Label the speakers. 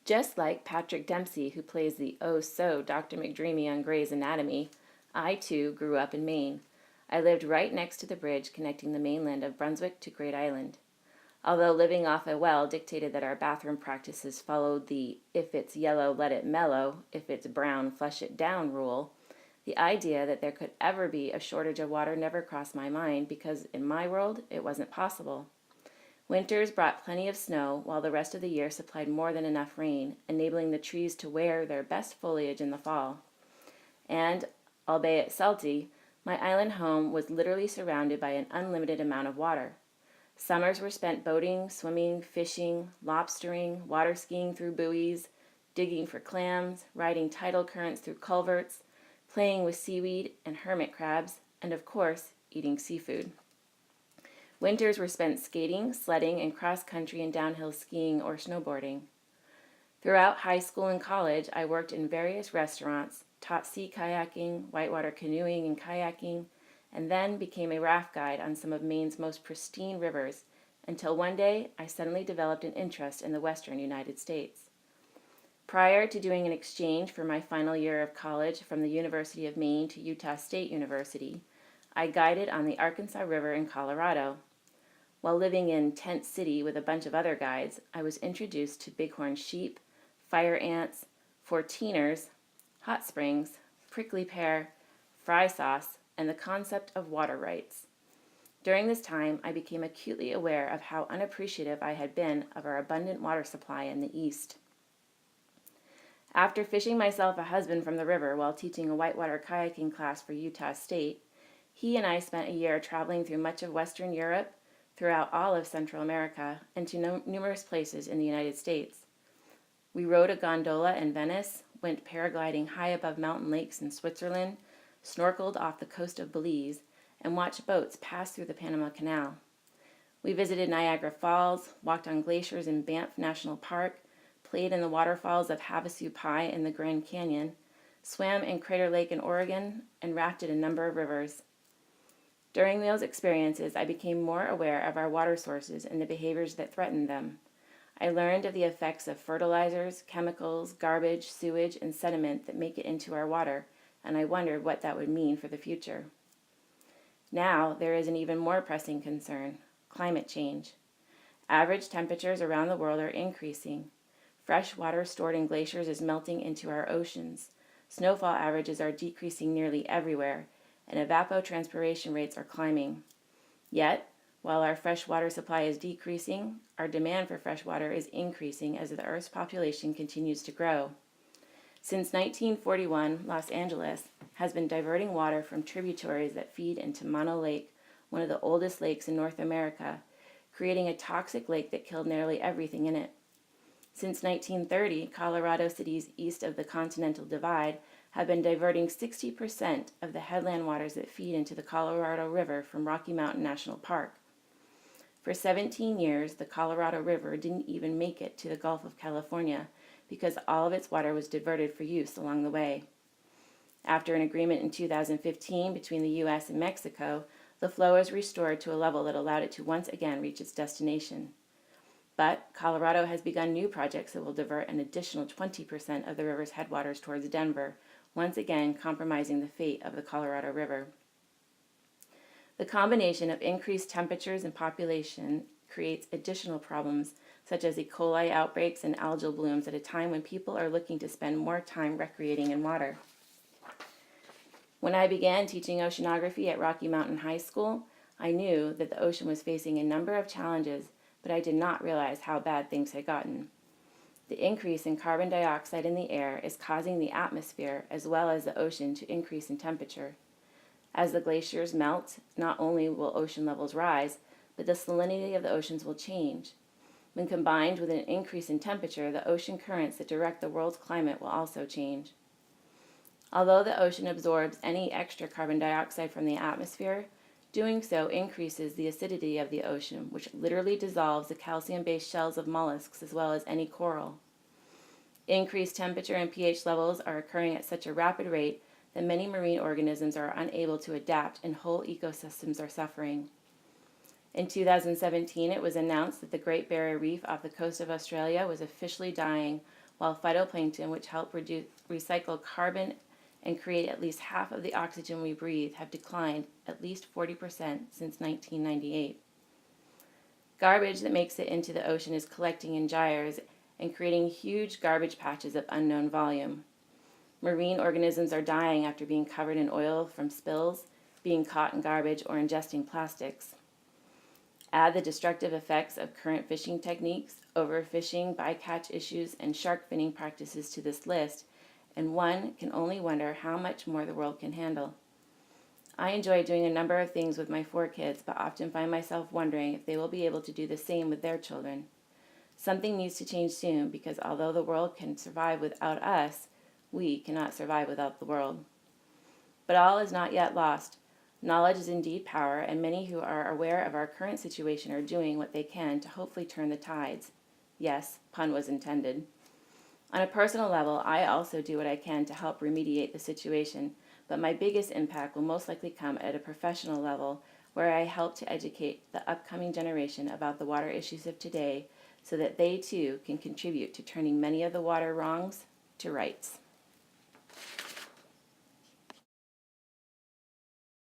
Speaker 1: Just like Patrick Dempsey, who plays the oh-so Dr. McDreamy on Grey's Anatomy, I too grew up in Maine. I lived right next to the bridge connecting the mainland of Brunswick to Great Island. Although living off a well dictated that our bathroom practices followed the if it's yellow, let it mellow, if it's brown, flush it down rule, the idea that there could ever be a shortage of water never crossed my mind because in my world it wasn't possible. Winters brought plenty of snow, while the rest of the year supplied more than enough rain, enabling the trees to wear their best foliage in the fall. And, albeit salty, my island home was literally surrounded by an unlimited amount of water. Summers were spent boating, swimming, fishing, lobstering, water skiing through buoys, digging for clams, riding tidal currents through culverts, playing with seaweed and hermit crabs, and of course, eating seafood. Winters were spent skating, sledding, and cross-country and downhill skiing or snowboarding. Throughout high school and college, I worked in various restaurants, taught sea kayaking, whitewater canoeing and kayaking, and then became a raft guide on some of Maine's most pristine rivers, until one day I suddenly developed an interest in the western United States. Prior to doing an exchange for my final year of college from the University of Maine to Utah State University, I guided on the Arkansas River in Colorado. While living in Tent City with a bunch of other guides, I was introduced to bighorn sheep, fire ants, 14ers, hot springs, prickly pear, fry sauce, and the concept of water rights. During this time, I became acutely aware of how unappreciative I had been of our abundant water supply in the East. After fishing myself a husband from the river while teaching a whitewater kayaking class for Utah State, he and I spent a year traveling through much of Western Europe, throughout all of Central America, and to numerous places in the United States. We rode a gondola in Venice, went paragliding high above mountain lakes in Switzerland, snorkeled off the coast of Belize, and watched boats pass through the Panama Canal. We visited Niagara Falls, walked on glaciers in Banff National Park, played in the waterfalls of Havasu Pi in the Grand Canyon, swam in Crater Lake in Oregon, and rafted a number of rivers. During those experiences, I became more aware of our water sources and the behaviors that threatened them. I learned of the effects of fertilizers, chemicals, garbage, sewage, and sediment that make it into our water, and I wondered what that would mean for the future. Now, there is an even more pressing concern: climate change. Average temperatures around the world are increasing. Fresh water stored in glaciers is melting into our oceans. Snowfall averages are decreasing nearly everywhere, and evapotranspiration rates are climbing. Yet, while our fresh water supply is decreasing, our demand for fresh water is increasing as the Earth's population continues to grow. Since 1941, Los Angeles has been diverting water from tributaries that feed into Mono Lake, one of the oldest lakes in North America, creating a toxic lake that killed nearly everything in it. Since 1930, Colorado cities east of the Continental Divide have been diverting 60% of the headland waters that feed into the Colorado River from Rocky Mountain National Park. For 17 years, the Colorado River didn't even make it to the Gulf of California because all of its water was diverted for use along the way. After an agreement in 2015 between the U.S. and Mexico, the flow was restored to a level that allowed it to once again reach its destination. But Colorado has begun new projects that will divert an additional 20% of the river's headwaters towards Denver, once again compromising the fate of the Colorado River. The combination of increased temperatures and population creates additional problems such as E. coli outbreaks and algal blooms at a time when people are looking to spend more time recreating in water. When I began teaching oceanography at Rocky Mountain High School, I knew that the ocean was facing a number of challenges, but I did not realize how bad things had gotten. The increase in carbon dioxide in the air is causing the atmosphere as well as the ocean to increase in temperature. As the glaciers melt, not only will ocean levels rise, but the salinity of the oceans will change. When combined with an increase in temperature, the ocean currents that direct the world's climate will also change. Although the ocean absorbs any extra carbon dioxide from the atmosphere, doing so increases the acidity of the ocean, which literally dissolves the calcium-based shells of mollusks as well as any coral. Increased temperature and pH levels are occurring at such a rapid rate that many marine organisms are unable to adapt and whole ecosystems are suffering. In 2017, it was announced that the Great Barrier Reef off the coast of Australia was officially dying, while phytoplankton, which help recycle carbon and create at least half of the oxygen we breathe, have declined at least 40% since 1998. Garbage that makes it into the ocean is collecting in gyres and creating huge garbage patches of unknown volume. Marine organisms are dying after being covered in oil from spills, being caught in garbage, or ingesting plastics. Add the destructive effects of current fishing techniques, overfishing, bycatch issues, and shark finning practices to this list, and one can only wonder how much more the world can handle. I enjoy doing a number of things with my 4 kids, but often find myself wondering if they will be able to do the same with their children. Something needs to change soon, because although the world can survive without us, we cannot survive without the world. But all is not yet lost. Knowledge is indeed power, and many who are aware of our current situation are doing what they can to hopefully turn the tides. Yes, pun was intended. On a personal level, I also do what I can to help remediate the situation, but my biggest impact will most likely come at a professional level, where I help to educate the upcoming generation about the water issues of today so that they too can contribute to turning many of the water wrongs to rights.